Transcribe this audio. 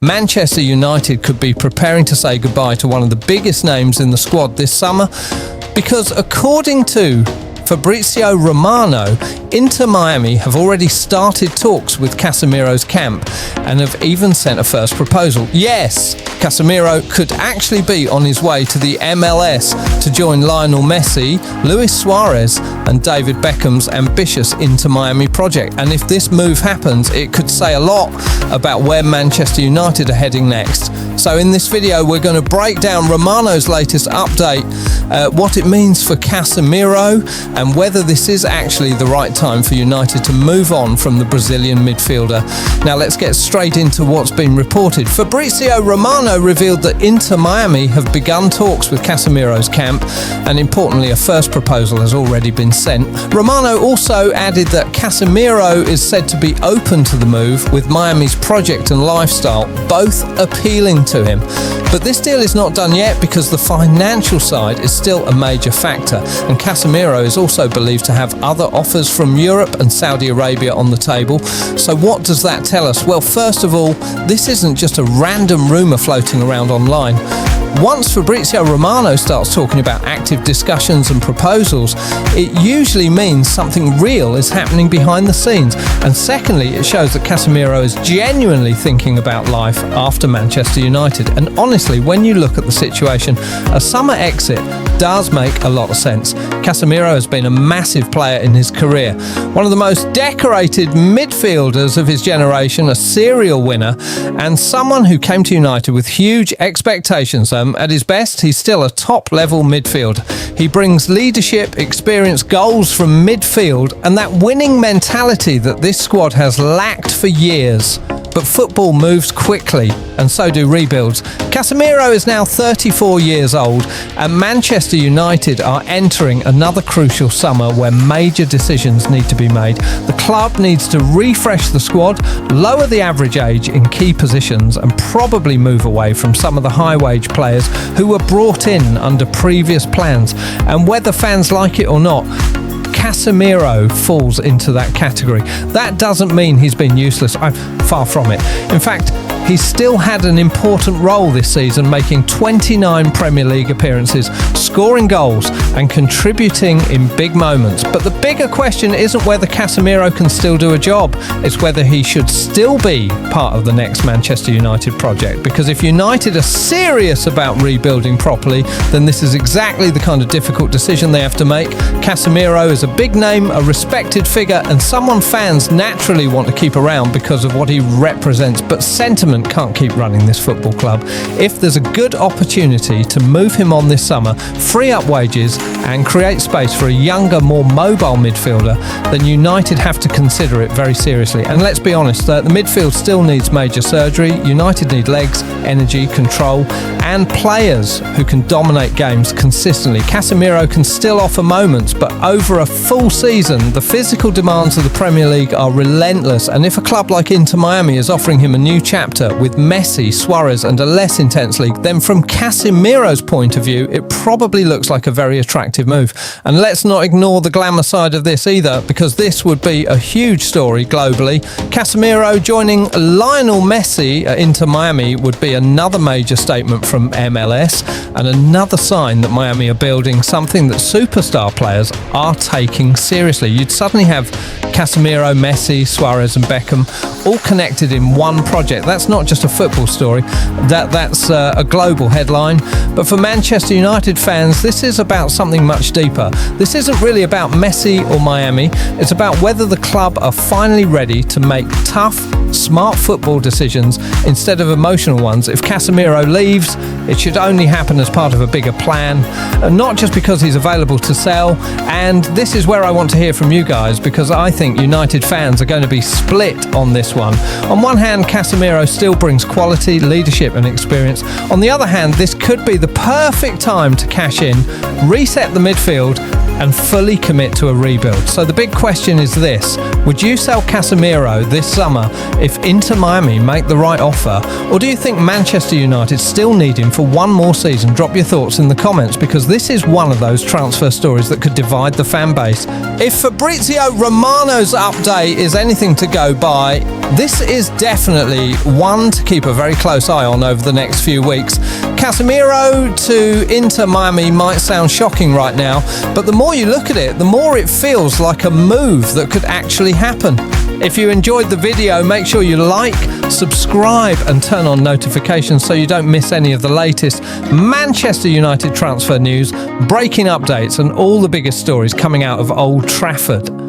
Manchester United could be preparing to say goodbye to one of the biggest names in the squad this summer, because according to Fabrizio Romano, Inter Miami have already started talks with Casemiro's camp and have even sent a first proposal. Yes, Casemiro could actually be on his way to the MLS to join Lionel Messi, Luis Suarez and David Beckham's ambitious Inter Miami project. And if this move happens, it could say a lot about where Manchester United are heading next. So in this video, we're going to break down Romano's latest update, what it means for Casemiro, and whether this is actually the right time for United to move on from the Brazilian midfielder. Now let's get straight into what's been reported. Fabrizio Romano revealed that Inter Miami have begun talks with Casemiro's camp, and importantly, a first proposal has already been sent. Romano also added that Casemiro is said to be open to the move, with Miami's project and lifestyle both appealing to him. But this deal is not done yet because the financial side is still a major factor, and Casemiro is also believed to have other offers from Europe and Saudi Arabia on the table. So what does that tell us? Well, first of all, this isn't just a random rumour floating around online. Once Fabrizio Romano starts talking about active discussions and proposals, it usually means something real is happening behind the scenes. And secondly, it shows that Casemiro is genuinely thinking about life after Manchester United. And honestly, when you look at the situation, a summer exit does make a lot of sense. Casemiro has been a massive player in his career, one of the most decorated midfielders of his generation, a serial winner, and someone who came to United with huge expectations. At his best, he's still a top-level midfielder. He brings leadership, experience, goals from midfield, and that winning mentality that this squad has lacked for years. But football moves quickly, and so do rebuilds. Casemiro is now 34 years old, and Manchester United are entering another crucial summer where major decisions need to be made. The club needs to refresh the squad, lower the average age in key positions, and probably move away from some of the high-wage players who were brought in under previous plans. And whether fans like it or not, Casemiro falls into that category. That doesn't mean he's been useless. Far from it. In fact, he's still had an important role this season, making 29 Premier League appearances, scoring goals and contributing in big moments. But the bigger question isn't whether Casemiro can still do a job, it's whether he should still be part of the next Manchester United project. Because if United are serious about rebuilding properly, then this is exactly the kind of difficult decision they have to make. Casemiro is a big name, a respected figure, and someone fans naturally want to keep around because of what he represents. But sentiment can't keep running this football club. If there's a good opportunity to move him on this summer, free up wages and create space for a younger, more mobile midfielder, then United have to consider it very seriously. And let's be honest, the midfield still needs major surgery. United need legs, energy, control and players who can dominate games consistently. Casemiro can still offer moments, but over a full season, the physical demands of the Premier League are relentless. And if a club like Inter Miami is offering him a new chapter with Messi, Suarez and a less intense league, then from Casemiro's point of view, it probably looks like a very attractive move. And let's not ignore the glamour side of this either, because this would be a huge story globally. Casemiro joining Lionel Messi at Inter Miami would be another major statement from MLS, and another sign that Miami are building something that superstar players are taking seriously. You'd suddenly have Casemiro, Messi, Suarez and Beckham all connected in one project. That's not just a football story, that's a global headline. But for Manchester United fans, this is about something much deeper. This isn't really about Messi or Miami. It's about whether the club are finally ready to make tough, smart football decisions instead of emotional ones. If Casemiro leaves, it should only happen as part of a bigger plan, not just because he's available to sell. And this is where I want to hear from you guys, because I think United fans are going to be split on this one. On one hand, Casemiro still brings quality, leadership and experience. On the other hand, this could be the perfect time to cash in, reset the midfield and fully commit to a rebuild. So the big question is this: would you sell Casemiro this summer if Inter Miami make the right offer, or do you think Manchester United still need him for one more season? Drop your thoughts in the comments, because this is one of those transfer stories that could divide the fan base. If Fabrizio Romano's update is anything to go by, this is definitely one to keep a very close eye on over the next few weeks. Casemiro to Inter Miami might sound shocking right now, but the more you look at it, the more it feels like a move that could actually happen. If you enjoyed the video, make sure you like, subscribe and turn on notifications so you don't miss any of the latest Manchester United transfer news, breaking updates and all the biggest stories coming out of Old Trafford.